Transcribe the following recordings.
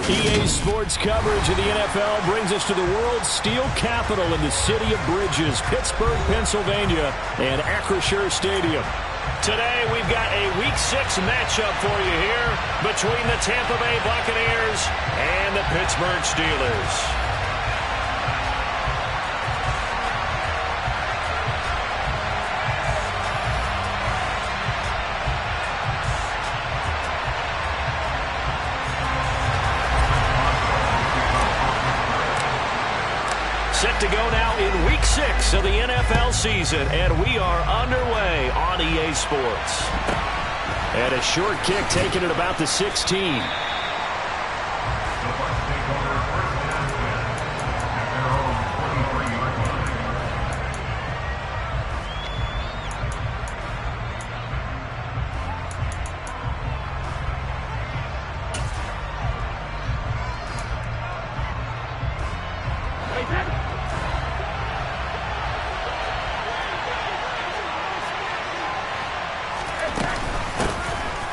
EA Sports coverage of the NFL brings us to the world's steel capital in the city of bridges, Pittsburgh, Pennsylvania, and Acrisure Stadium. Today, we've got a Week 6 matchup for you here between the Tampa Bay Buccaneers and the Pittsburgh Steelers. Set to go now in Week 6 of the NFL season, and we are underway on EA Sports. And a short kick taken at about the 16.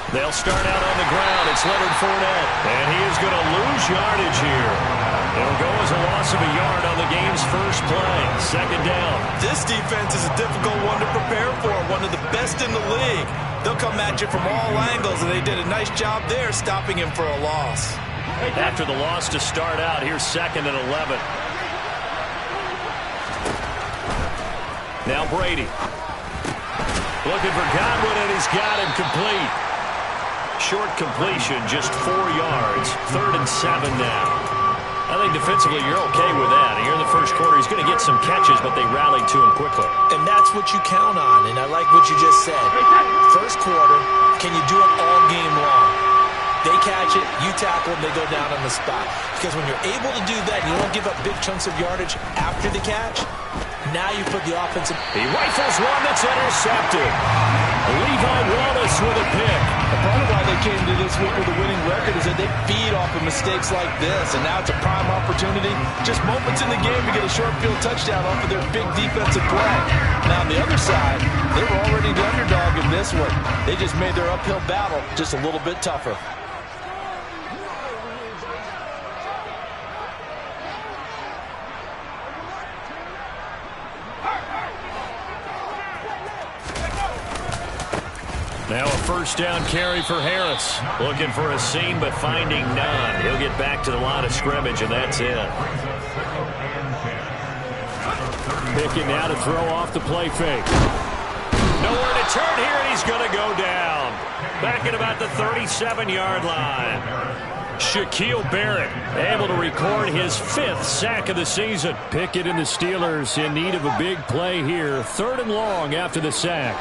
They'll start out on the ground. It's Leonard Fournette, and he is going to lose yardage here. It'll go as a loss of a yard on the game's first play. Second down. This defense is a difficult one to prepare for, one of the best in the league. They'll come at you from all angles, and they did a nice job there stopping him for a loss. After the loss to start out, here's 2nd and 11. Now Brady. Looking for Godwin, and he's got him complete. Short completion, just 4 yards. 3rd and 7 now. I think defensively you're okay with that. Here in the first quarter, he's going to get some catches, but they rallied to him quickly. And that's what you count on, and I like what you just said. First quarter, can you do it all game long? They catch it, you tackle them, they go down on the spot. Because when you're able to do that, you don't give up big chunks of yardage after the catch. Now you put the offensive... He rifles one that's intercepted. Levi Wallace with a pick. A part of why they came to this week with a winning record is that they feed off of mistakes like this, and now it's a prime opportunity. Just moments in the game to get a short field touchdown off of their big defensive play. Now on the other side, they were already the underdog in this one. They just made their uphill battle just a little bit tougher. Now a first down carry for Harris. Looking for a seam, but finding none. He'll get back to the line of scrimmage, and that's it. Picking now to throw off the play fake. Nowhere to turn here, and he's going to go down. Back at about the 37-yard line. Shaquille Barrett able to record his 5th sack of the season. Pickett and the Steelers in need of a big play here. 3rd and long after the sack.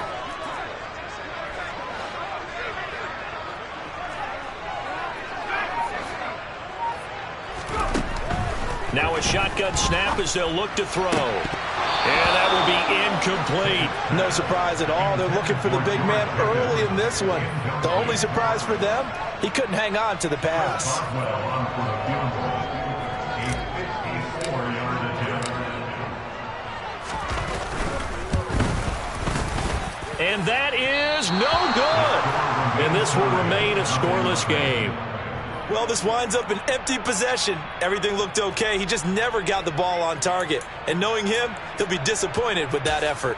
Now a shotgun snap as they'll look to throw. And that will be incomplete. No surprise at all. They're looking for the big man early in this one. The only surprise for them, he couldn't hang on to the pass. And that is no good. And this will remain a scoreless game. Well, this winds up an empty possession. Everything looked okay. He just never got the ball on target. And knowing him, he'll be disappointed with that effort.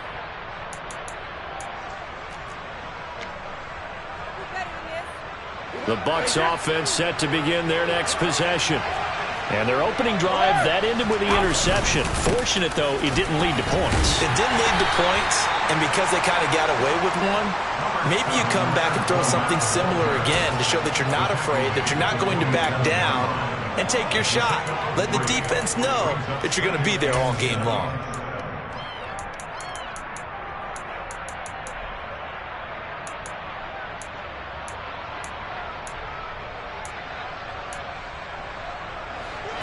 The Bucs offense set to begin their next possession. And their opening drive, that ended with the interception. Fortunate, though, it didn't lead to points. It didn't lead to points, and because they kind of got away with one, maybe you come back and throw something similar again to show that you're not afraid, that you're not going to back down, and take your shot. Let the defense know that you're going to be there all game long.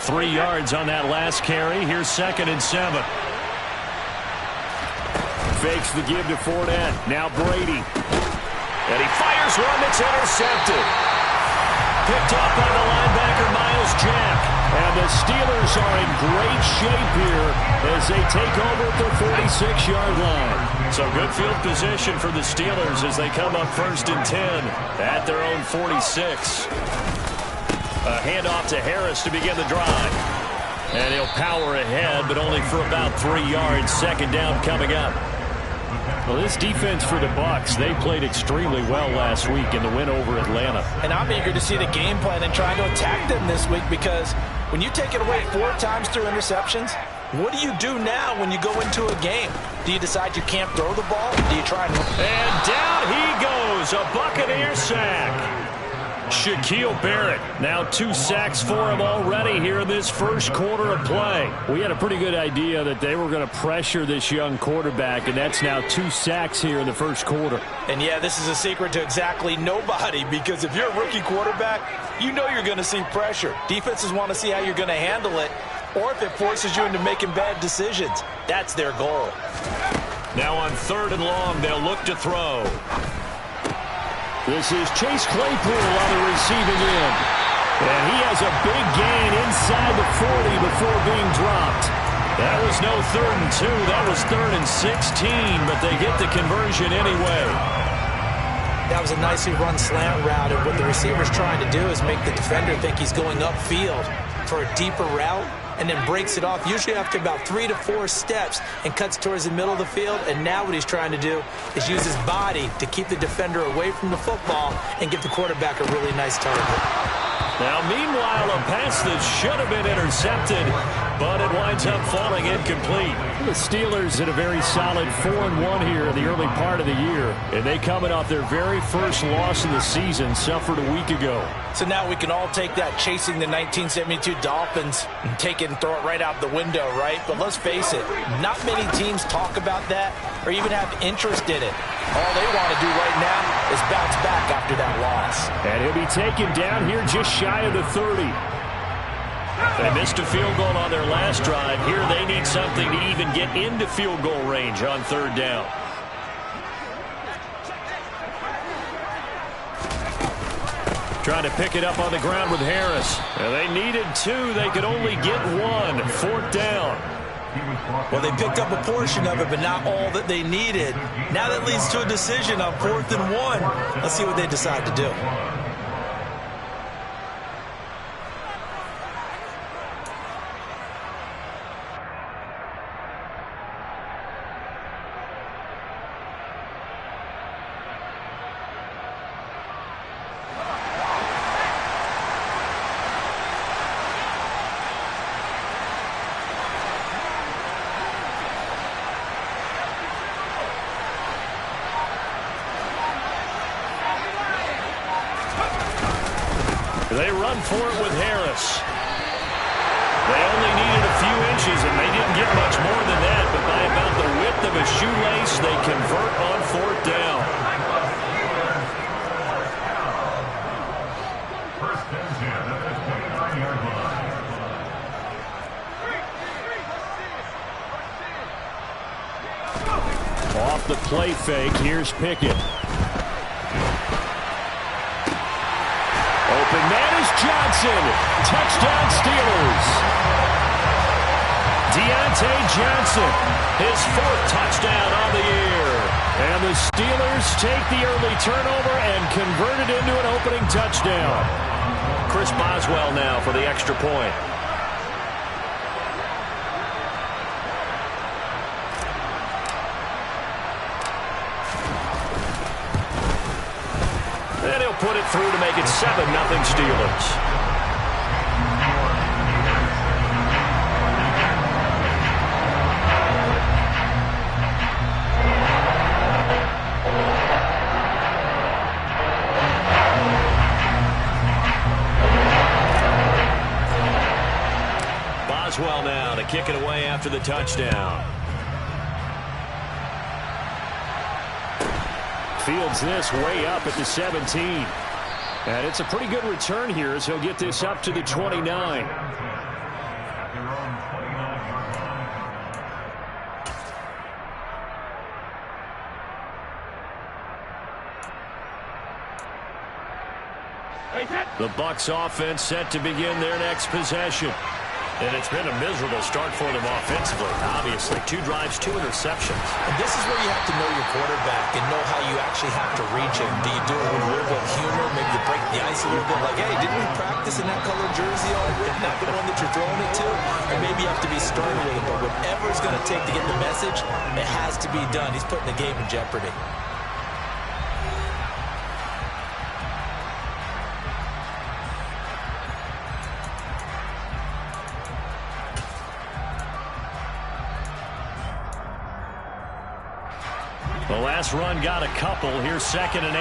Three yards on that last carry. Here's 2nd and 7. Fakes the give to Fournette. Now Brady. And he fires one that's intercepted. Picked off by the linebacker, Miles Jack. And the Steelers are in great shape here as they take over at the 46-yard line. So good field position for the Steelers as they come up 1st and 10 at their own 46. A handoff to Harris to begin the drive. And he'll power ahead, but only for about 3 yards. Second down coming up. Well, this defense for the Bucs, they played extremely well last week in the win over Atlanta. And I'm eager to see the game plan and trying to attack them this week, because when you take it away 4 times through interceptions, what do you do now when you go into a game? Do you decide you can't throw the ball? Do you try and down he goes, a Buccaneer sack. Shaquille Barrett, now 2 sacks for him already here in this first quarter of play. We had a pretty good idea that they were going to pressure this young quarterback, and that's now 2 sacks here in the first quarter. And yeah, this is a secret to exactly nobody, because if you're a rookie quarterback, you know you're going to see pressure. Defenses want to see how you're going to handle it, or if it forces you into making bad decisions. That's their goal. Now on 3rd and long, they'll look to throw. This is Chase Claypool on the receiving end. And he has a big gain inside the 40 before being dropped. That was no 3rd and 2. That was 3rd and 16, but they get the conversion anyway. That was a nicely run slant route, and what the receiver's trying to do is make the defender think he's going upfield for a deeper route, and then breaks it off, usually after about 3 to 4 steps, and cuts towards the middle of the field. And now what he's trying to do is use his body to keep the defender away from the football and give the quarterback a really nice target. Now, meanwhile, a pass that should have been intercepted, but it winds up falling incomplete. The Steelers had a very solid 4-1 here in the early part of the year, and they coming off their very first loss of the season, suffered a week ago. So now we can all take that chasing the 1972 Dolphins and take it and throw it right out the window, right? But let's face it, not many teams talk about that or even have interest in it. All they want to do right now is bounce back after that loss. And he'll be taken down here just shy of the 30. They missed a field goal on their last drive. Here they need something to even get into field goal range on 3rd down. Trying to pick it up on the ground with Harris. And they needed 2. They could only get 1. 4th down. Well, they picked up a portion of it, but not all that they needed. Now that leads to a decision on 4th and 1. Let's see what they decide to do. They run for it with Harris. They only needed a few inches, and they didn't get much more than that, but by about the width of a shoelace, they convert on 4th down. Off the play fake, here's Pickett. Open man is Johnson. Touchdown Steelers. Deontay Johnson, his 4th touchdown on the year. And the Steelers take the early turnover and convert it into an opening touchdown. Chris Boswell now for the extra point. And he'll put it through to make it 7-0 Steelers. Boswell now to kick it away after the touchdown. Fields this way up at the 17. And it's a pretty good return here as he'll get this up to the 29. The Bucs offense set to begin their next possession. And it's been a miserable start for them offensively, obviously. 2 drives, 2 interceptions. And this is where you have to know your quarterback and know how you actually have to reach him. Do you do it with a little bit of humor? Maybe you break the ice a little bit like, hey, didn't we practice in that color jersey already? Not the one that you're throwing it to? Or maybe you have to be stern with it. But whatever it's going to take to get the message, it has to be done. He's putting the game in jeopardy. The last run got a couple. Here's 2nd and 8.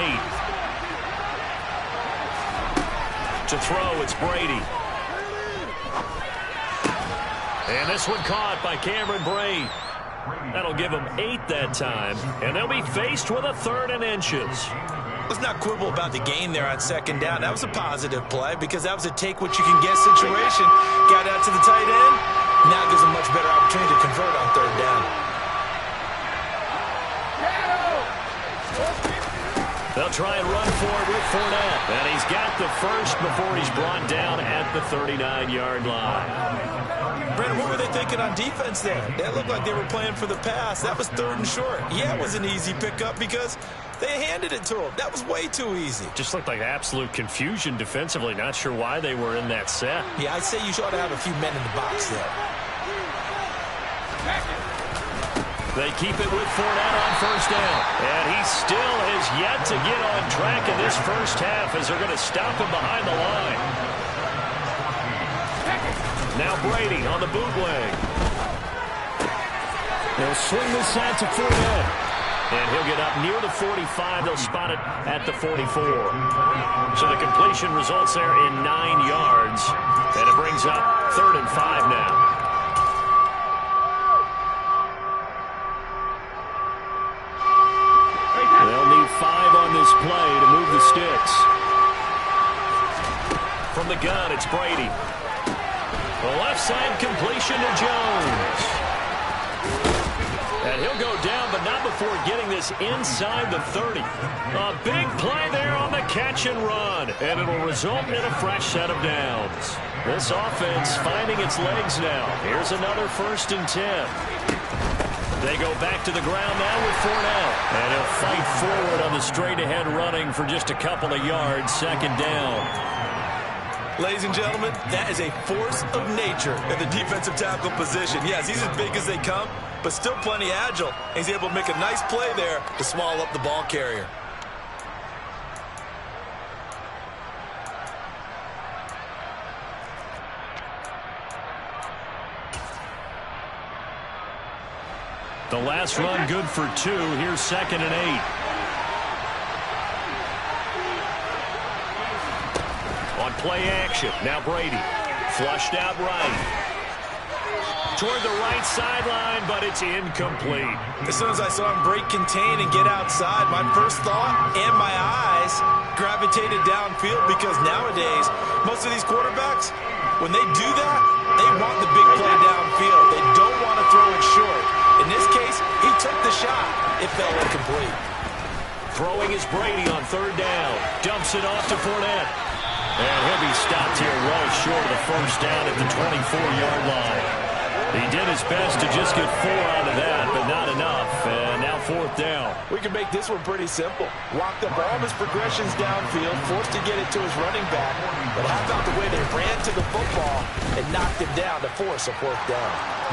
To throw, it's Brady. And this one caught by Cameron Brate. That'll give them 8 that time. And they'll be faced with a 3rd and inches. Let's not quibble about the gain there on 2nd down. That was a positive play because that was a take-what-you-can-get situation. Got out to the tight end. Now gives them much better opportunity to convert on 3rd down. They'll try and run for it with Fournette. And he's got the first before he's brought down at the 39-yard line. Brandon, what were they thinking on defense there? That looked like they were playing for the pass. That was 3rd and short. Yeah, it was an easy pickup because they handed it to him. That was way too easy. Just looked like absolute confusion defensively. Not sure why they were in that set. Yeah, I'd say you ought to have a few men in the box there. They keep it with Fournette on 1st down. And he still has yet to get on track in this first half as they're going to stop him behind the line. Now Brady on the bootleg. They'll swing this out to Fournette. And he'll get up near the 45. They'll spot it at the 44. So the completion results there in 9 yards. And it brings up 3rd and 5 now. They'll need 5 on this play to move the sticks. From the gun, it's Brady. The left side completion to Jones. And he'll go down, but not before getting this inside the 30. A big play there on the catch and run. And it'll result in a fresh set of downs. This offense finding its legs now. Here's another 1st and 10. They go back to the ground now with Fournette. And he'll fight forward on the straight-ahead running for just a couple of yards. 2nd down. Ladies and gentlemen, that is a force of nature at the defensive tackle position. Yes, he's as big as they come, but still plenty agile. He's able to make a nice play there to swallow up the ball carrier. The last run good for 2. Here's 2nd and 8. On play action. Now Brady. Flushed out right. Toward the right sideline, but it's incomplete. As soon as I saw him break contain and get outside, my first thought and my eyes gravitated downfield because nowadays, most of these quarterbacks, when they do that, they want the big play downfield. They don't want to throw it short. In this case, he took the shot. It fell incomplete. Throwing is Brady on 3rd down. Dumps it off to Fournette. And he'll be stopped here well short of the 1st down at the 24-yard line. He did his best to just get 4 out of that, but not enough. And now 4th down. We can make this one pretty simple. Walked up all of his progressions downfield, forced to get it to his running back. But how about the way they ran to the football and knocked him down to force a 4th down?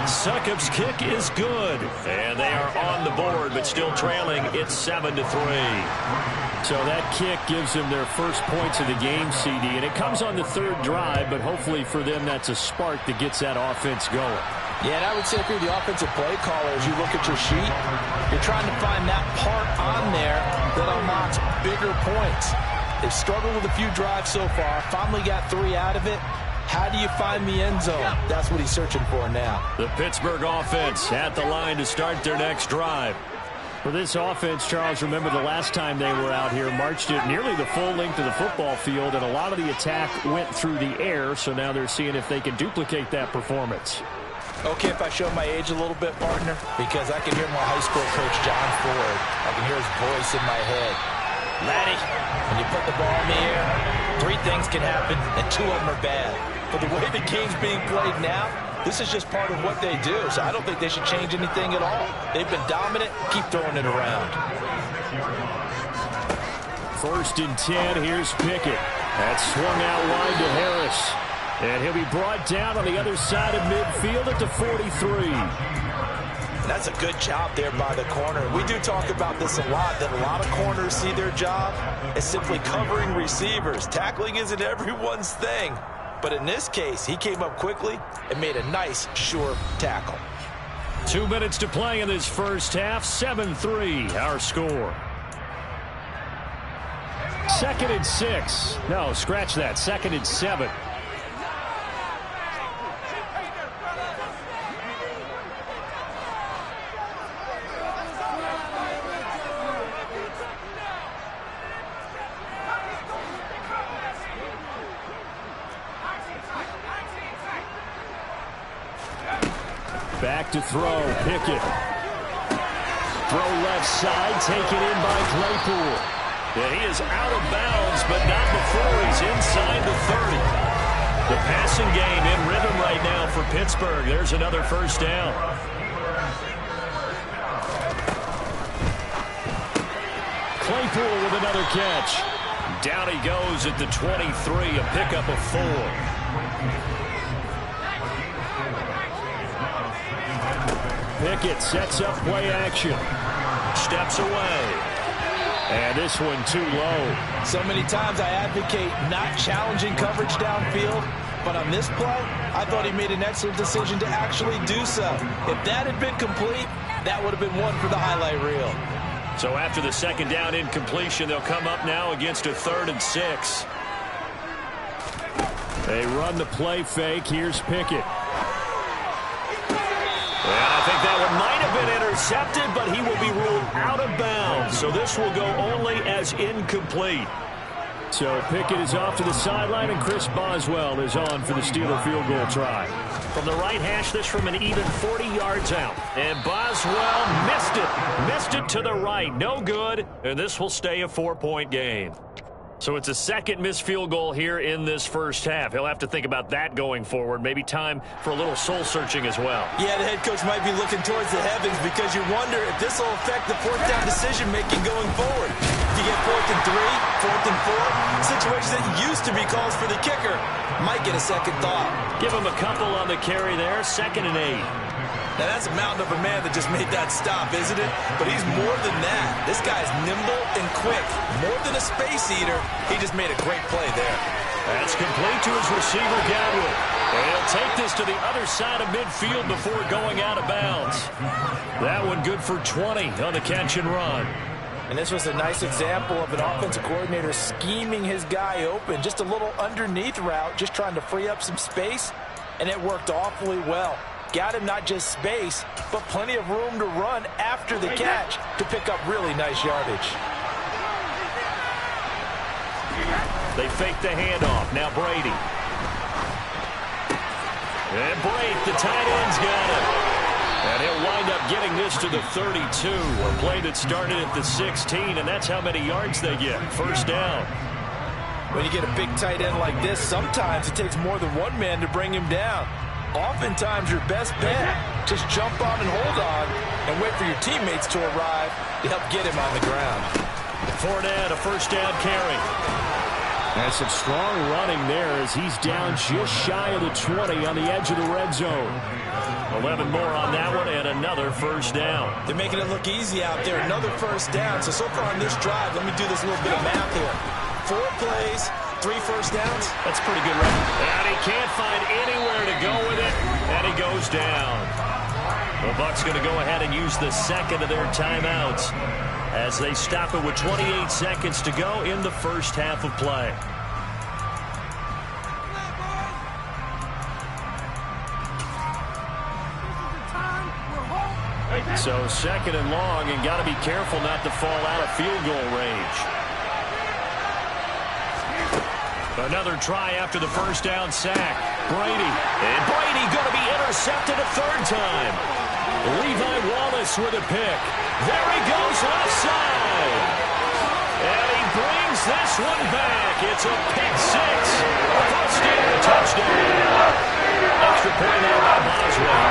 Succop's kick is good. And they are on the board, but still trailing. It's 7-3. So that kick gives them their first points of the game, CD. And it comes on the 3rd drive, but hopefully for them that's a spark that gets that offense going. Yeah, and I would say if you're the offensive play caller, as you look at your sheet, you're trying to find that part on there that unlocks bigger points. They've struggled with a few drives so far, finally got 3 out of it. How do you find the end zone? That's what he's searching for now. The Pittsburgh offense at the line to start their next drive. For this offense, Charles, remember the last time they were out here, marched it nearly the full length of the football field, and a lot of the attack went through the air, so now they're seeing if they can duplicate that performance. Okay, if I show my age a little bit, partner, because I can hear my high school coach, John Ford. I can hear his voice in my head. Laddie, when you put the ball in the air, 3 things can happen, and 2 of them are bad. But the way the game's being played now, this is just part of what they do, so I don't think they should change anything at all. They've been dominant. Keep throwing it around. 1st and 10. Here's Pickett. That's swung out wide to Harris. And he'll be brought down on the other side of midfield at the 43. That's a good job there by the corner. We do talk about this a lot, that a lot of corners see their job as simply covering receivers. Tackling isn't everyone's thing. But in this case, he came up quickly and made a nice, sure tackle. 2 minutes to play in this first half. 7-3, our score. 2nd and 6. No, scratch that. 2nd and 7. Back to throw, Pickett. Throw left side, taken in by Claypool. Yeah, he is out of bounds, but not before he's inside the 30. The passing game in rhythm right now for Pittsburgh. There's another first down. Claypool with another catch. Down he goes at the 23, a pickup of 4. Pickett sets up play action. Steps away. And this one too low. So many times I advocate not challenging coverage downfield, but on this play, I thought he made an excellent decision to actually do so. If that had been complete, that would have been one for the highlight reel. So after the 2nd down incompletion, they'll come up now against a 3rd and 6. They run the play fake. Here's Pickett. And I think that one might have been intercepted, but he will be ruled out of bounds. So this will go only as incomplete. So Pickett is off to the sideline, and Chris Boswell is on for the Steeler field goal try. From the right hash, this from an even 40 yards out. And Boswell missed it. Missed it to the right. No good. And this will stay a 4-point game. So it's a 2nd missed field goal here in this first half. He'll have to think about that going forward. Maybe time for a little soul-searching as well. Yeah, the head coach might be looking towards the heavens because you wonder if this will affect the 4th down decision-making going forward. If you get 4th and 3, 4th and 4, situations that used to be calls for the kicker might get a second thought. Give him a couple on the carry there. 2nd and 8. Now, that's a mountain of a man that just made that stop, isn't it? But he's more than that. This guy's nimble and quick. More than a space eater, he just made a great play there. That's complete to his receiver, Godwin. And he'll take this to the other side of midfield before going out of bounds. That one good for 20 on the catch and run. And this was a nice example of an offensive coordinator scheming his guy open. Just a little underneath route, just trying to free up some space, and it worked awfully well. Got him not just space, but plenty of room to run after the catch to pick up really nice yardage. They fake the handoff. Now Brady. And Brady, the tight end's got it. And he'll wind up getting this to the 32. A play that started at the 16, and that's how many yards they get. First down. When you get a big tight end like this, sometimes it takes more than one man to bring him down. Oftentimes, your best bet, just jump on and hold on and wait for your teammates to arrive to help get him on the ground. Fournette, a first down carry. That's some strong running there as he's down just shy of the 20 on the edge of the red zone. 11 more on that one and another first down. They're making it look easy out there. Another first down. So far on this drive, let me do this little bit of math here. 4 plays, 3 first downs. That's pretty good record. And he can't find anywhere to go with it, and he goes down. The Bucs going to go ahead and use the second of their timeouts as they stop it with 28 seconds to go in the first half of play. So 2nd and long, and got to be careful not to fall out of field goal range. Another try after the first down sack. Brady. And Brady going to be intercepted a 3rd time. Levi Wallace with a pick. There he goes left side. And he brings this one back. It's a pick six. First in the touchdown. Extra point there by Boswell.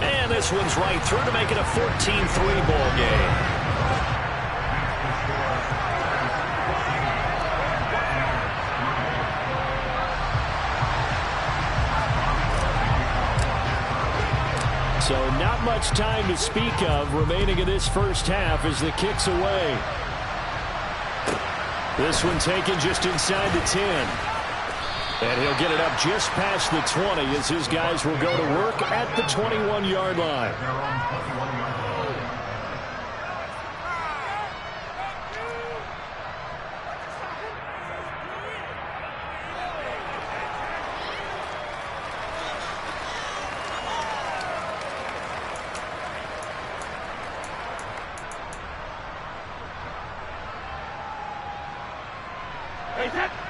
And this one's right through to make it a 14-3 ball game. So not much time to speak of remaining in this first half as the kick's away. This one taken just inside the 10. And he'll get it up just past the 20 as his guys will go to work at the 21-yard line.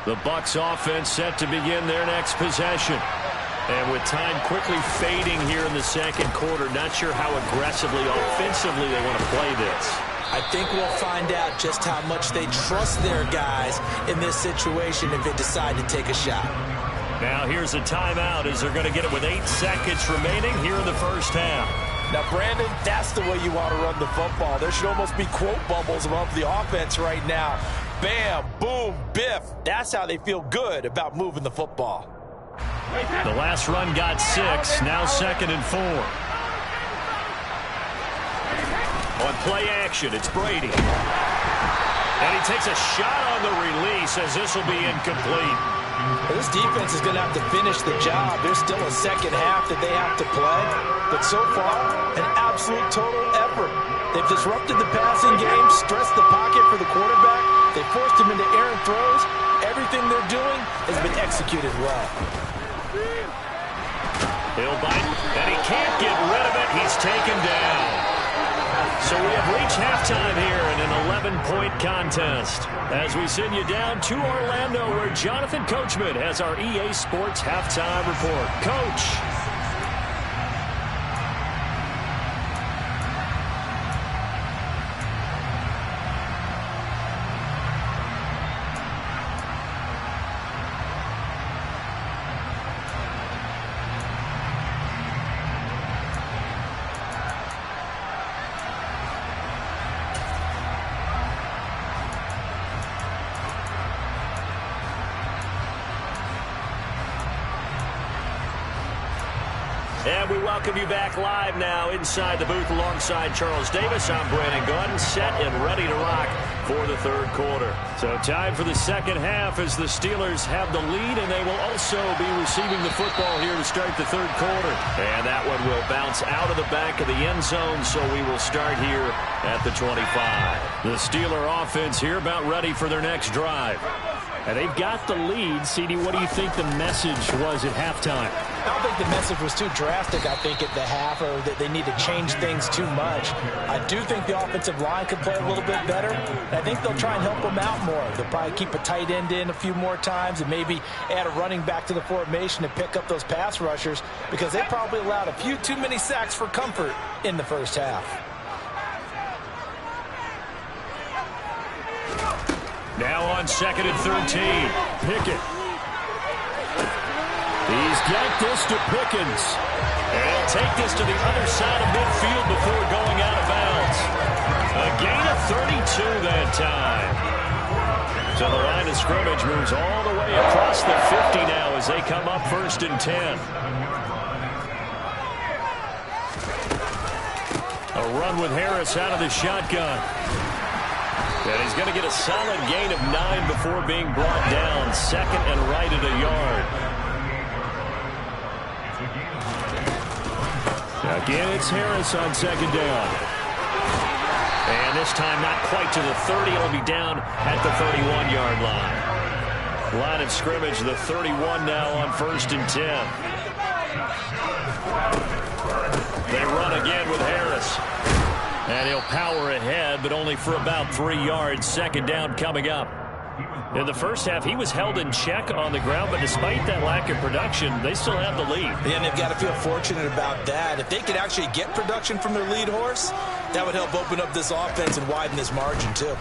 The Bucs offense set to begin their next possession. And with time quickly fading here in the second quarter, not sure how aggressively, offensively they want to play this. I think we'll find out just how much they trust their guys in this situation if they decide to take a shot. Now here's a timeout as they're going to get it with 8 seconds remaining here in the first half. Now, Brandon, that's the way you want to run the football. There should almost be quote bubbles above the offense right now. Bam, boom, biff. That's how they feel good about moving the football. The last run got 6, now 2nd and 4. On play action, it's Brady. And he takes a shot on the release as this will be incomplete. This defense is going to have to finish the job. There's still a second half that they have to play. But so far, an absolute total effort. They've disrupted the passing game, stressed the pocket for the quarterback. They forced him into errant throws. Everything they're doing has been executed well. He'll bite, and he can't get rid of it. He's taken down. So we have reached halftime here in an 11-point contest as we send you down to Orlando where Jonathan Coachman has our EA Sports halftime report. Coach. And we welcome you back live now inside the booth alongside Charles Davis. I'm Brandon Gordon, set and ready to rock for the third quarter. So time for the second half as the Steelers have the lead, and they will also be receiving the football here to start the third quarter. And that one will bounce out of the back of the end zone, so we will start here at the 25. The Steeler offense here about ready for their next drive. And they've got the lead. CD, what do you think the message was at halftime? I don't think the message was too drastic, I think, at the half, or that they need to change things too much. I do think the offensive line could play a little bit better. And I think they'll try and help them out more. They'll probably keep a tight end in a few more times and maybe add a running back to the formation to pick up those pass rushers because they probably allowed a few too many sacks for comfort in the first half. Now on 2nd and 13. Pickett. He's got this to Pickens. And he'll take this to the other side of midfield before going out of bounds. A gain of 32 that time. So the line of scrimmage moves all the way across the 50 now as they come up 1st and 10. A run with Harris out of the shotgun. And he's going to get a solid gain of 9 before being brought down. 2nd and right at a yard. Again, it's Harris on 2nd down. And this time not quite to the 30. It'll be down at the 31-yard line. Line of scrimmage, the 31 now on 1st and 10. They run again with Harris. And he'll power ahead, but only for about 3 yards. 2nd down coming up. In the first half, he was held in check on the ground, but despite that lack of production, they still have the lead. And they've got to feel fortunate about that. If they could actually get production from their lead horse, that would help open up this offense and widen this margin, too.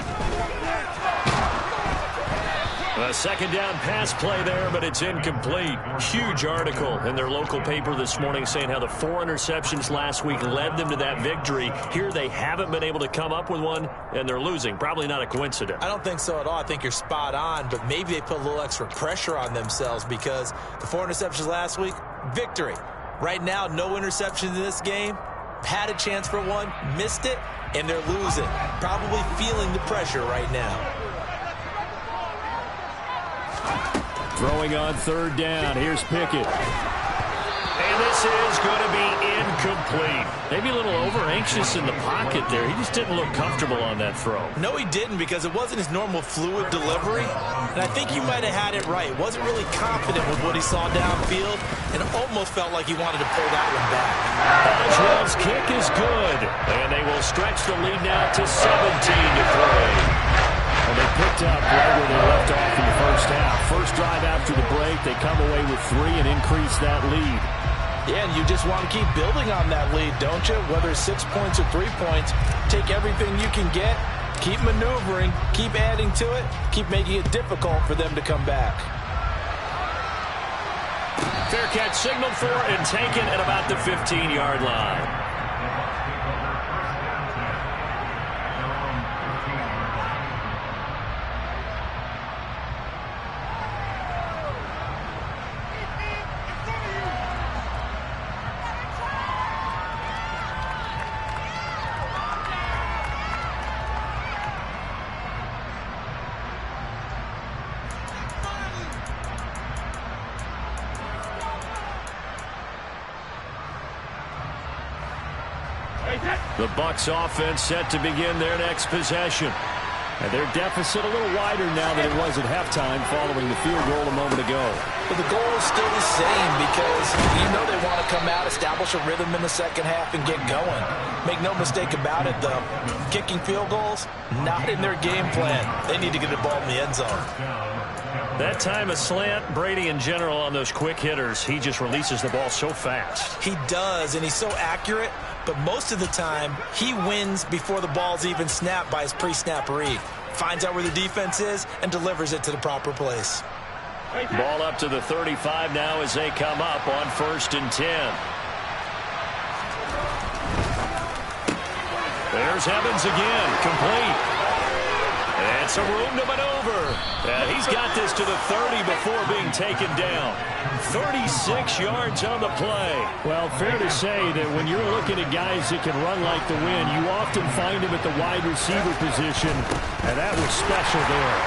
A second down pass play there, but it's incomplete. Huge article in their local paper this morning saying how the 4 interceptions last week led them to that victory. Here they haven't been able to come up with one, and they're losing. Probably not a coincidence. I don't think so at all. I think you're spot on, but maybe they put a little extra pressure on themselves because the 4 interceptions last week, victory. Right now, no interceptions in this game. Had a chance for one, missed it, and they're losing. Probably feeling the pressure right now. Throwing on third down. Here's Pickett. And this is going to be incomplete. Maybe a little over-anxious in the pocket there. He just didn't look comfortable on that throw. No, he didn't because it wasn't his normal fluid delivery. And I think he might have had it right. Wasn't really confident with what he saw downfield and almost felt like he wanted to pull that one back. Boswell's kick is good. And they will stretch the lead now to 17-3. And they picked up right where they left off in the first half. First drive after the break, they come away with 3 and increase that lead. Yeah, and you just want to keep building on that lead, don't you? Whether it's 6 points or 3 points, take everything you can get, keep maneuvering, keep adding to it, keep making it difficult for them to come back. Fair catch signaled for and taken at about the 15-yard line. The Bucs offense set to begin their next possession. And their deficit a little wider now than it was at halftime following the field goal a moment ago. But the goal is still the same because you know they want to come out, establish a rhythm in the second half, and get going. Make no mistake about it, though. Kicking field goals, not in their game plan. They need to get the ball in the end zone. That time a slant, Brady in general on those quick hitters, he just releases the ball so fast. He does, and he's so accurate, but most of the time he wins before the ball's even snapped by his pre-snap read. Finds out where the defense is and delivers it to the proper place. Ball up to the 35 now as they come up on 1st and 10. There's Evans again, complete. And some room to maneuver. And he's got this to the 30 before being taken down. 36 yards on the play. Well, fair to say that when you're looking at guys that can run like the wind, you often find them at the wide receiver position, and that was special there.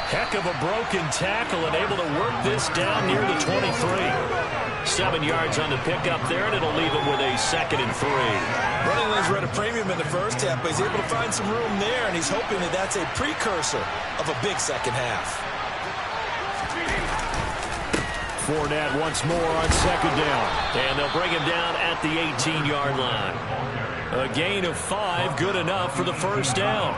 Heck of a broken tackle and able to work this down near the 23. 7 yards on the pickup there, and it'll leave him with a 2nd and 3. Running lanes were at a premium in the first half, but he's able to find some room there, and he's hoping that that's a precursor of a big second half. Fournette once more on 2nd down. And they'll bring him down at the 18-yard line. A gain of 5, good enough for the first down.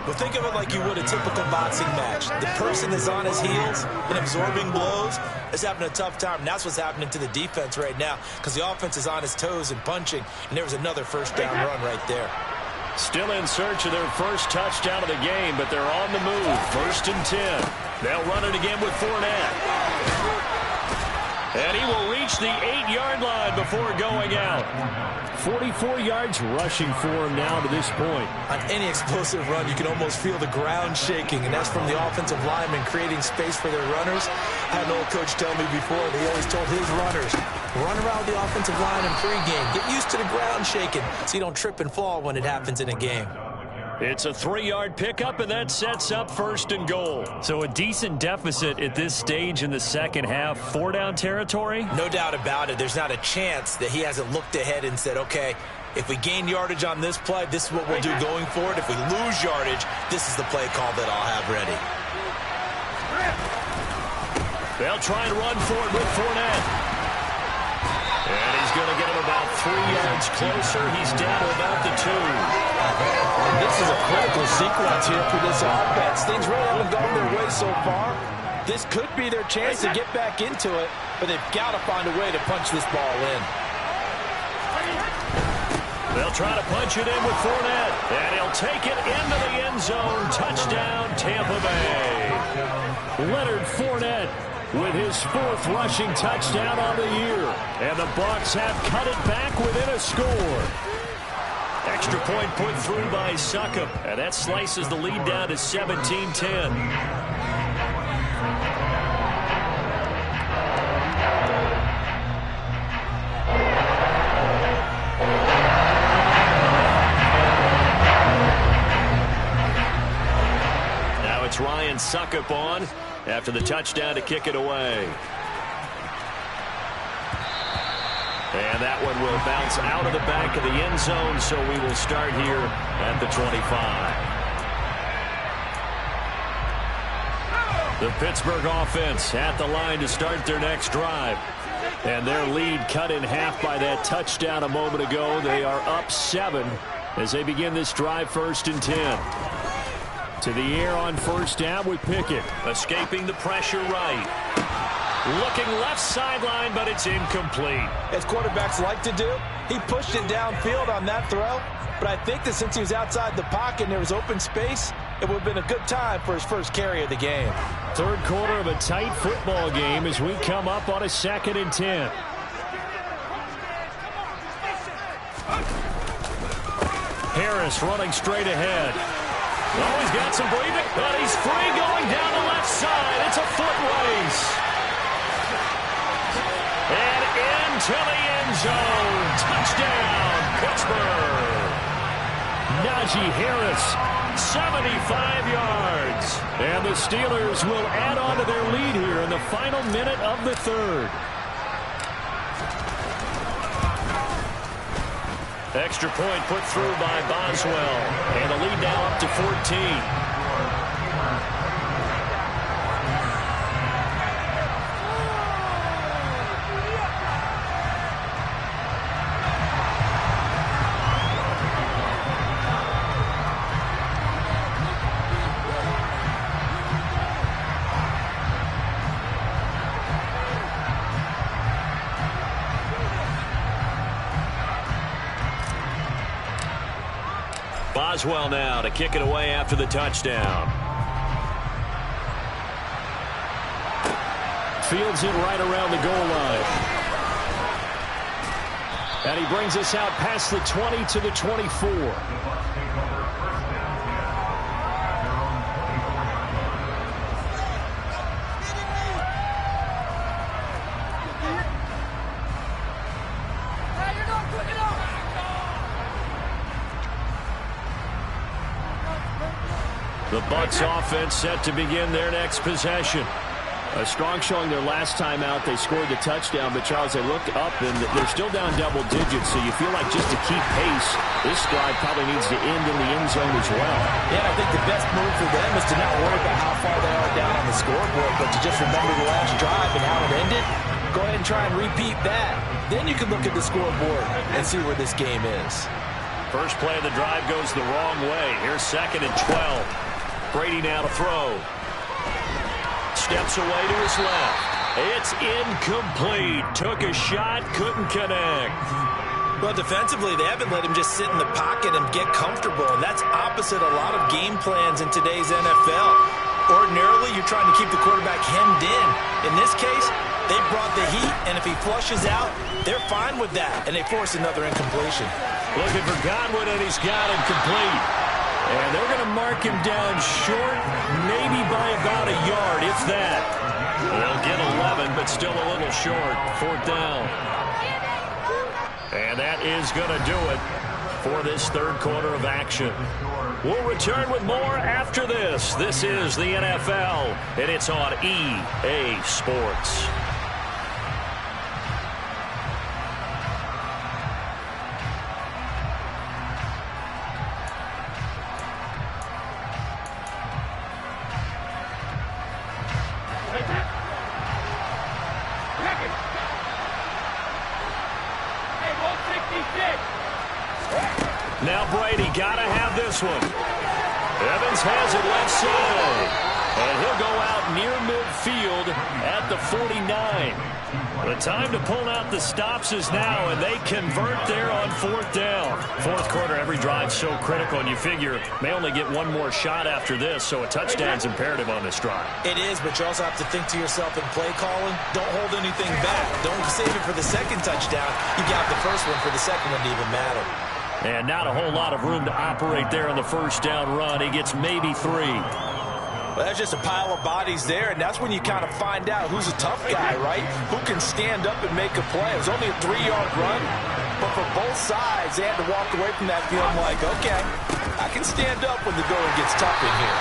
Well, think of it like you would a typical boxing match. The person is on his heels and absorbing blows is having a tough time. And that's what's happening to the defense right now because the offense is on his toes and punching. And there was another first down run right there. Still in search of their first touchdown of the game, but they're on the move. 1st and 10. They'll run it again with Fournette. And he will reach the 8-yard line before going out. 44 yards rushing for him now to this point. On any explosive run, you can almost feel the ground shaking, and that's from the offensive linemen creating space for their runners. I had an old coach tell me before that he always told his runners, run around the offensive line in pregame. Get used to the ground shaking so you don't trip and fall when it happens in a game. It's a 3-yard pickup, and that sets up 1st and goal. So a decent deficit at this stage in the second half. 4-down territory? No doubt about it. There's not a chance that he hasn't looked ahead and said, okay, if we gain yardage on this play, this is what we'll do going forward. If we lose yardage, this is the play call that I'll have ready. They'll try and run for it with Fournette. And he's going to get him about 3 yards closer. He's down to about the 2. This is a critical sequence here for this offense. Things really haven't gone their way so far. This could be their chance to get back into it, but they've got to find a way to punch this ball in. They'll try to punch it in with Fournette, and he'll take it into the end zone. Touchdown, Tampa Bay. Leonard Fournette with his 4th rushing touchdown on the year. And the Bucs have cut it back within a score. Extra point put through by Succop, and that slices the lead down to 17-10. Now it's Ryan Succop on after the touchdown to kick it away. And that one will bounce out of the back of the end zone, so we will start here at the 25. The Pittsburgh offense at the line to start their next drive. And their lead cut in half by that touchdown a moment ago. They are up 7 as they begin this drive, 1st and 10. To the air on 1st down with Pickett. Escaping the pressure right. Looking left sideline, but it's incomplete. As quarterbacks like to do, he pushed it downfield on that throw. But I think that since he was outside the pocket and there was open space, it would have been a good time for his first carry of the game. 3rd quarter of a tight football game as we come up on a 2nd and 10. Harris running straight ahead. Oh, he's got some breathing, but he's free going down the left side. It's a foot race. And into the end zone. Touchdown, Pittsburgh. Najee Harris, 75 yards. and the Steelers will add on to their lead here in the final minute of the 3rd. Extra point put through by Boswell, and the lead now up to 14. Boswell now to kick it away after the touchdown. Fields it right around the goal line. And he brings us out past the 20 to the 24. The Bucs offense set to begin their next possession. A strong showing their last time out. They scored the touchdown, but Charles, they looked up and they're still down double digits, so you feel like just to keep pace, this drive probably needs to end in the end zone as well. Yeah, I think the best move for them is to not worry about how far they are down on the scoreboard, but to just remember the last drive and how it ended. Go ahead and try and repeat that. Then you can look at the scoreboard and see where this game is. First play of the drive goes the wrong way. Here's 2nd and 12. Brady now to throw. Steps away to his left. It's incomplete. Took a shot, couldn't connect. Well, defensively, they haven't let him just sit in the pocket and get comfortable, and that's opposite a lot of game plans in today's NFL. Ordinarily, you're trying to keep the quarterback hemmed in. In this case, they brought the heat, and if he flushes out, they're fine with that, and they force another incompletion. Looking for Godwin, and he's got him complete. And they're going to mark him down short, maybe by about a yard, if that. They'll get 11, but still a little short. 4th down. And that is going to do it for this 3rd quarter of action. We'll return with more after this. This is the NFL, and it's on EA Sports. this one. Evans has it left side. And he'll go out near midfield at the 49. The time to pull out the stops is now, and they convert there on 4th down. Fourth quarter, every drive so critical, and you figure may only get one more shot after this, so a touchdown's imperative on this drive. It is, but you also have to think to yourself in play calling, don't hold anything back. Don't save it for the second touchdown. You got the first one for the second one to even matter. And not a whole lot of room to operate there on the first down run. He gets maybe 3. Well, that's just a pile of bodies there, and that's when you kind of find out who's a tough guy, right? Who can stand up and make a play. It was only a 3-yard run, but for both sides, they had to walk away from that feeling like, okay, I can stand up when the going gets tough in here.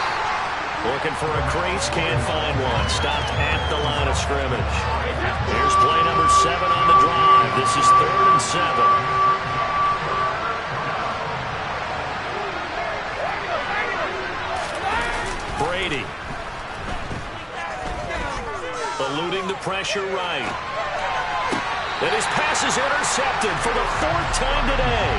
Looking for a crease, can't find one. Stopped at the line of scrimmage. Here's play number 7 on the drive. This is 3rd and 7. Brady. Eluding the pressure right. And his pass is intercepted for the 4th time today.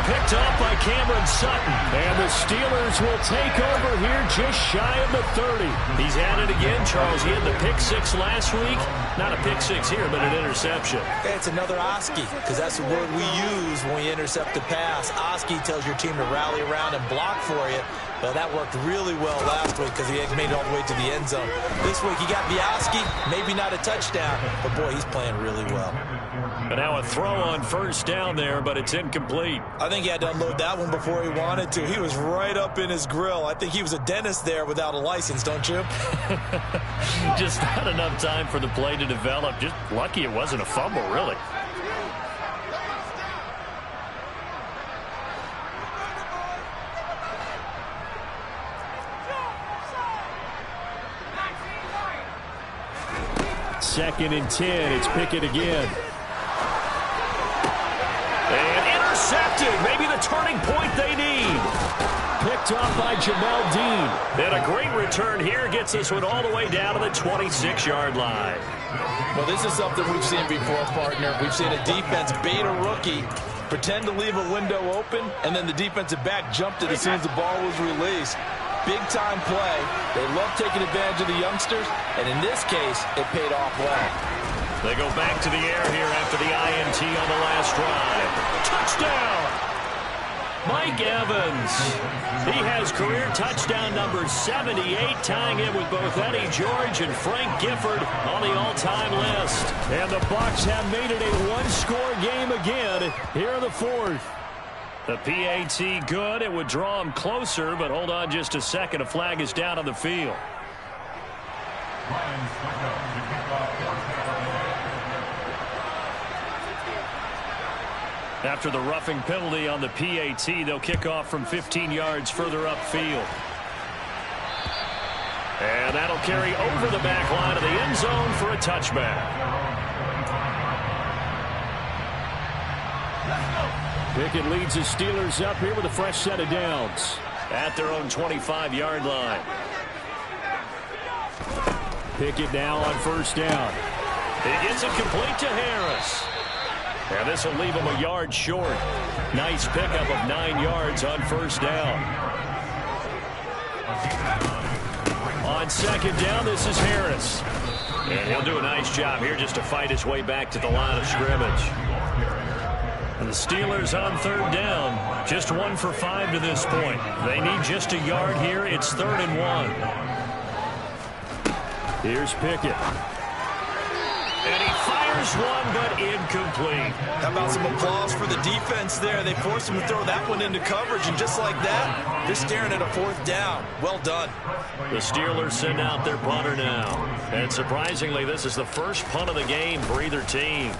Picked up by Cameron Sutton. And the Steelers will take over here just shy of the 30. He's at it again, Charles. He had the pick 6 last week. Not a pick 6 here, but an interception. It's another Oski, because that's the word we use when we intercept a pass. Oski tells your team to rally around and block for you. Well, that worked really well last week because he made it all the way to the end zone. This week he got Oski, maybe not a touchdown, but boy, he's playing really well. And now a throw on first down there, but it's incomplete. I think he had to unload that one before he wanted to. He was right up in his grill. I think he was a dentist there without a license, don't you? Just not enough time for the play to develop. Just lucky it wasn't a fumble, really. Second and 10. It's Pickett again. And intercepted. Maybe the turning point they need. Picked off by Jamel Dean. And a great return here gets this one all the way down to the 26-yard line. Well, this is something we've seen before, partner. We've seen a defense bait a rookie, pretend to leave a window open, and then the defensive back jumped it as soon as the ball was released. Big-time play. They love taking advantage of the youngsters, and in this case, it paid off well. They go back to the air here after the INT on the last drive. Touchdown! Mike Evans. He has career touchdown number 78, tying it with both Eddie George and Frank Gifford on the all-time list. And the Bucs have made it a one-score game again here in the 4th. The PAT good. It would draw him closer, but hold on just a second. A flag is down on the field. After the roughing penalty on the PAT, they'll kick off from 15 yards further upfield. And that'll carry over the back line of the end zone for a touchback. Pickett leads the Steelers up here with a fresh set of downs. At their own 25-yard line. Pickett now on first down. He gets it complete to Harris. And this will leave him a yard short. Nice pickup of 9 yards on first down. On second down, this is Harris. And he'll do a nice job here just to fight his way back to the line of scrimmage. And the Steelers on third down, just 1 for 5 to this point. They need just a yard here. It's 3rd and 1. Here's Pickett. And he fires one, but incomplete. How about some applause for the defense there? They forced him to throw that one into coverage, and just like that, they're staring at a 4th down. Well done. The Steelers send out their punter now. And surprisingly, this is the first punt of the game for either team.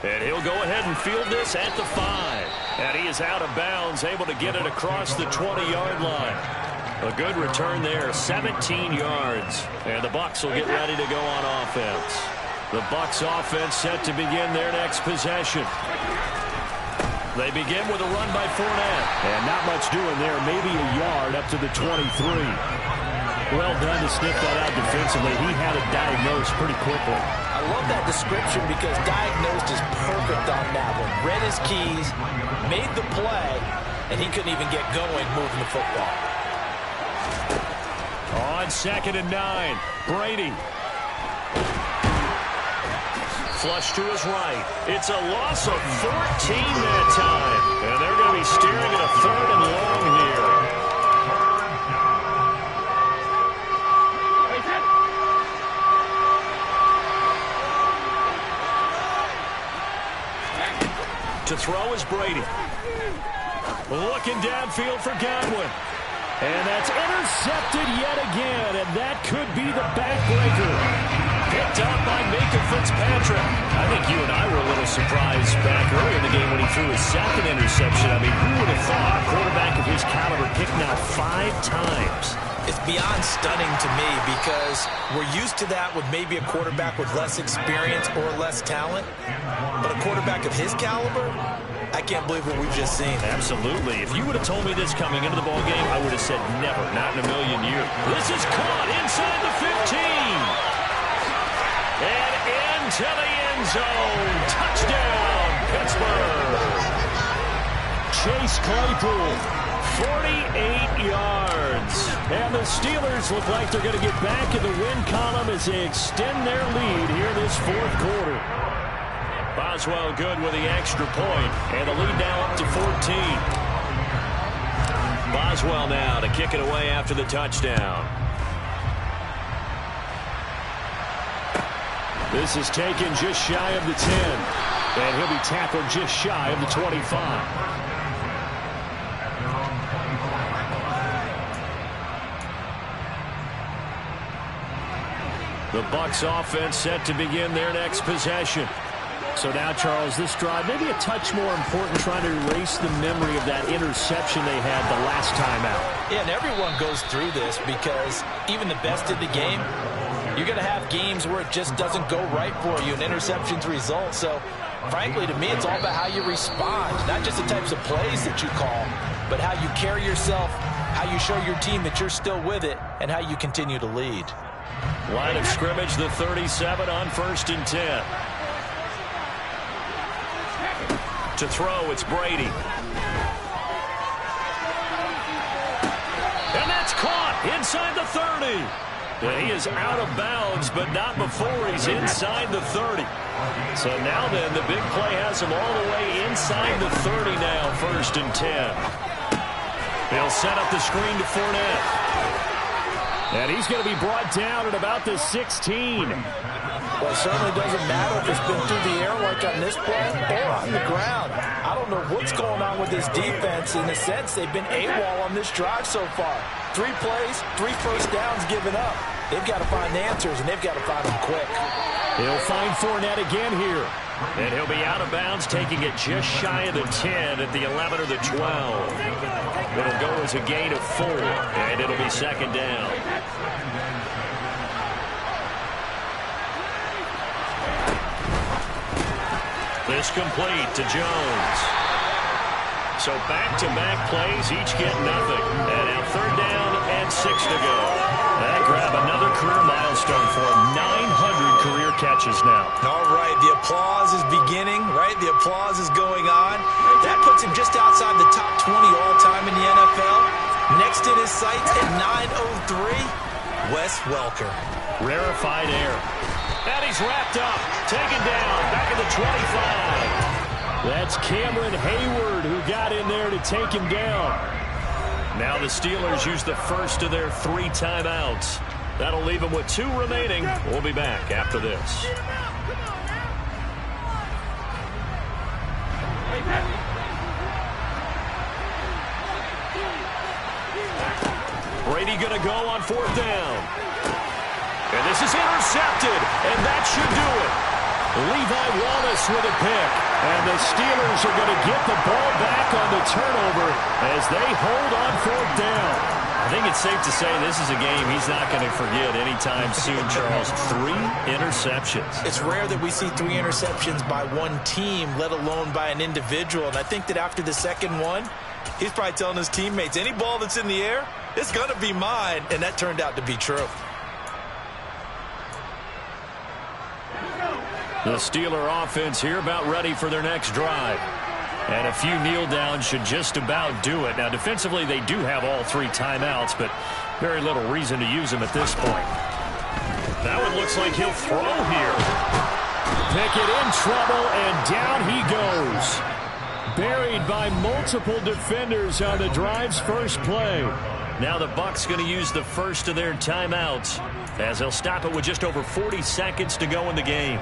And he'll go ahead and field this at the 5. And he is out of bounds, able to get it across the 20-yard line. A good return there, 17 yards. And the Bucs will get ready to go on offense. The Bucs offense set to begin their next possession. They begin with a run by Fournette. And not much doing there, maybe a yard up to the 23. Well done to sniff that out defensively. He had it diagnosed pretty quickly. I love that description because diagnosed is perfect on that one. Read his keys, made the play, and he couldn't even get going moving the football. On 2nd and 9, Brady. Flush to his right. It's a loss of 14 that time. And they're going to be staring at a 3rd and long here. To throw is Brady. Looking downfield for Godwin. And that's intercepted yet again, and that could be the backbreaker. Picked up by Minka Fitzpatrick. I think you and I were a little surprised back early in the game when he threw his 2nd interception. I mean, who would have thought a quarterback of his caliber picked now 5 times? It's beyond stunning to me because we're used to that with maybe a quarterback with less experience or less talent. But a quarterback of his caliber, I can't believe what we've just seen. Absolutely. If you would have told me this coming into the ballgame, I would have said never, not in a million years. This is caught inside the 15. And into the end zone. Touchdown, Pittsburgh. Chase Claypool, 48 yards. And the Steelers look like they're going to get back in the win column as they extend their lead here this 4th quarter. Boswell good with the extra point, and the lead now up to 14. Boswell now to kick it away after the touchdown. This is taken just shy of the 10, and he'll be tackled just shy of the 25. The Bucs offense set to begin their next possession. So now, Charles, this drive maybe a touch more important, trying to erase the memory of that interception they had the last time out. Yeah, and everyone goes through this because even the best in the game, you're going to have games where it just doesn't go right for you, and interceptions result. So, frankly, to me, it's all about how you respond, not just the types of plays that you call, but how you carry yourself, how you show your team that you're still with it, and how you continue to lead. Line of scrimmage, the 37 on 1st and 10. To throw, it's Brady. And that's caught inside the 30. And he is out of bounds, but not before he's inside the 30. So now then, the big play has him all the way inside the 30 now, 1st and 10. He'll set up the screen to Fournette. And he's going to be brought down at about the 16. Well, it certainly doesn't matter if it's been through the air like on this play or on the ground. I don't know what's going on with this defense. In a sense, they've been AWOL on this drive so far. 3 plays, 3 first downs given up. They've got to find the answers, and they've got to find them quick. He'll find Fournette again here. And he'll be out of bounds, taking it just shy of the 10 at the 11 or the 12. It'll go as a gain of 4, and it'll be 2nd down. This complete to Jones. So back-to-back plays, each get nothing. And now 3rd down and 6 to go. That grab another career milestone for him. 900 career catches now. All right, the applause is beginning, right? The applause is going on. That puts him just outside the top 20 all-time in the NFL. Next in his sights at 903, Wes Welker. Rarefied air. And he's wrapped up, taken down, back at the 25. That's Cameron Hayward who got in there to take him down. Now the Steelers use the first of their 3 timeouts. That'll leave them with 2 remaining. We'll be back after this. Brady going to go on 4th down. And this is intercepted, and that should do it. Levi Wallace with a pick. And the Steelers are going to get the ball back on the turnover as they hold on 4th down. I think it's safe to say this is a game he's not going to forget anytime soon, Charles. 3 interceptions. It's rare that we see 3 interceptions by one team, let alone by an individual. And I think that after the second one, he's probably telling his teammates, any ball that's in the air, it's going to be mine. And that turned out to be true. The Steeler offense here about ready for their next drive. And a few kneel downs should just about do it. Now, defensively, they do have all 3 timeouts, but very little reason to use them at this point. That one looks like he'll throw here. Pickett in trouble, and down he goes. Buried by multiple defenders on the drive's first play. Now the Bucs going to use the first of their timeouts, as they'll stop it with just over 40 seconds to go in the game.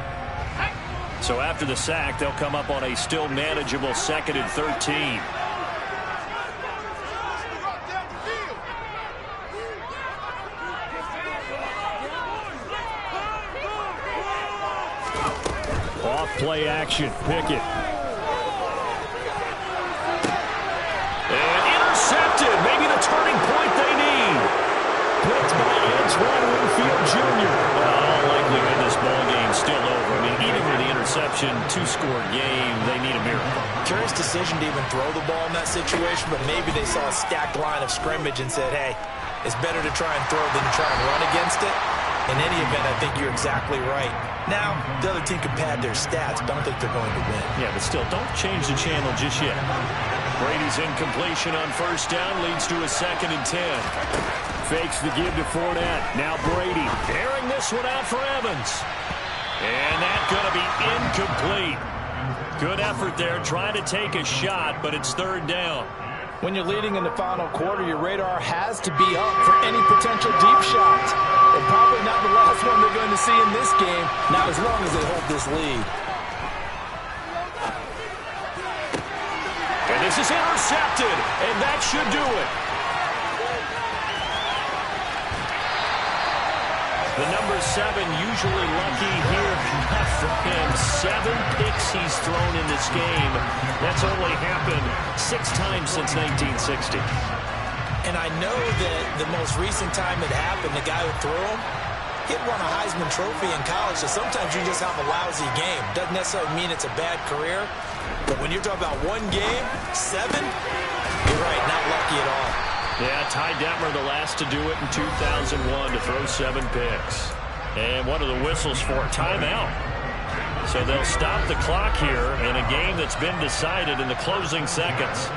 So after the sack, they'll come up on a still manageable 2nd and 13. Off play action, Pickett. And intercepted, maybe the turning point they need. Picked by Antoine Winfield Jr. All likelihood this ball game's still over. I mean, even with the interception, 2-score game, they need a miracle. Curious decision to even throw the ball in that situation, but maybe they saw a stacked line of scrimmage and said, hey, it's better to try and throw than to try and run against it. In any event, I think you're exactly right. Now, the other team can pad their stats, but I don't think they're going to win. Yeah, but still, don't change the channel just yet. Brady's incompletion on first down leads to a 2nd and 10. Fakes the give to Fournette. Now Brady. Airing this one out for Evans. And that's going to be incomplete. Good effort there, trying to take a shot, but it's 3rd down. When you're leading in the final quarter, your radar has to be up for any potential deep shot. And probably not the last one they're going to see in this game, not as long as they hold this lead. And this is intercepted, and that should do it. The number 7 usually lucky here. Not for him. 7 picks he's thrown in this game. That's only happened 6 times since 1960. And I know that the most recent time it happened, the guy who threw him, he'd won a Heisman Trophy in college, so sometimes you just have a lousy game. Doesn't necessarily mean it's a bad career, but when you're talking about one game, 7, you're right, not lucky at all. Yeah, Ty Detmer, the last to do it in 2001, to throw 7 picks. And what are the whistles for? Timeout. So they'll stop the clock here in a game that's been decided in the closing seconds.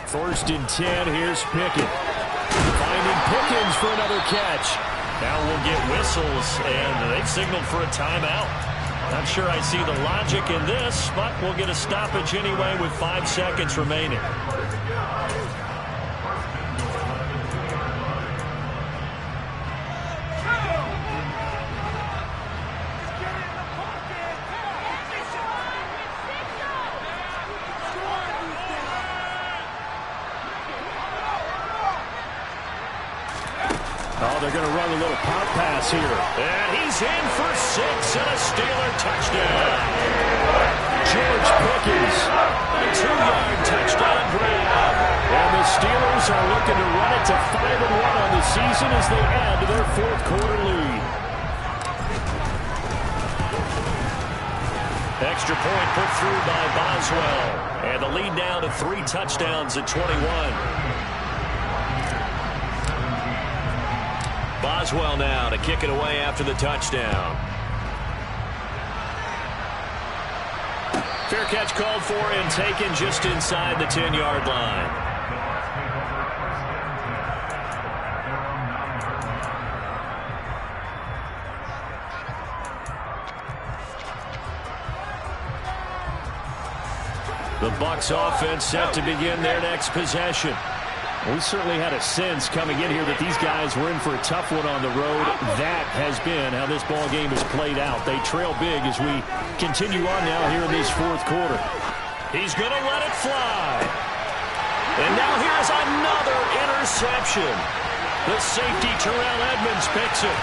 First and 10, here's Pickett. Finding Pickens for another catch. Now we'll get whistles, and they've signaled for a timeout. Not sure I see the logic in this, but we'll get a stoppage anyway with 5 seconds remaining. Oh, they're going to run a little pop pass here. And he's in for 6 and a Steeler touchdown. George Pickens. A 2-yard touchdown grab. And the Steelers are looking to run it to 5-1 on the season as they add to their 4th quarter lead. Extra point put through by Boswell. And the lead down to 3 touchdowns at 21. Boswell now to kick it away after the touchdown. Fair catch called for and taken just inside the 10-yard line. The Bucs offense set to begin their next possession. We certainly had a sense coming in here that these guys were in for a tough one on the road. That has been how this ball game has played out. They trail big as we continue on now here in this 4th quarter. He's going to let it fly. And now here has another interception. The safety, Terrell Edmonds, picks it.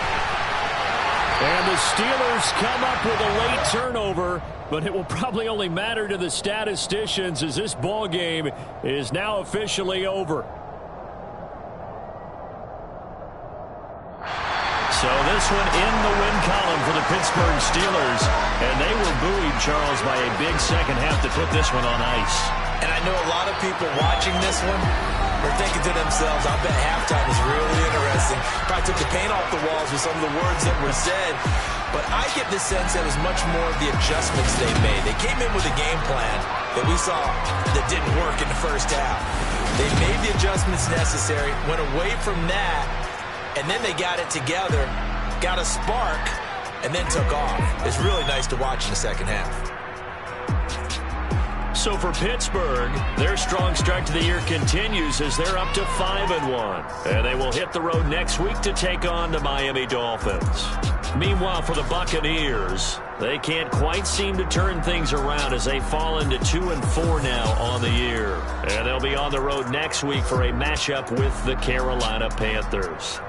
And the Steelers come up with a late turnover, but it will probably only matter to the statisticians as this ball game is now officially over. So this one in the win column for the Pittsburgh Steelers. And they were buoyed, Charles, by a big second half to put this one on ice. And I know a lot of people watching this one are thinking to themselves, I bet halftime was really interesting. Probably took the paint off the walls with some of the words that were said. But I get the sense that it was much more of the adjustments they made. They came in with a game plan that we saw that didn't work in the first half. They made the adjustments necessary, went away from that, and then they got it together, got a spark, and then took off. It's really nice to watch in the second half. So for Pittsburgh, their strong start to the year continues as they're up to 5-1. And they will hit the road next week to take on the Miami Dolphins. Meanwhile, for the Buccaneers, they can't quite seem to turn things around as they fall into 2-4 now on the year. And they'll be on the road next week for a matchup with the Carolina Panthers.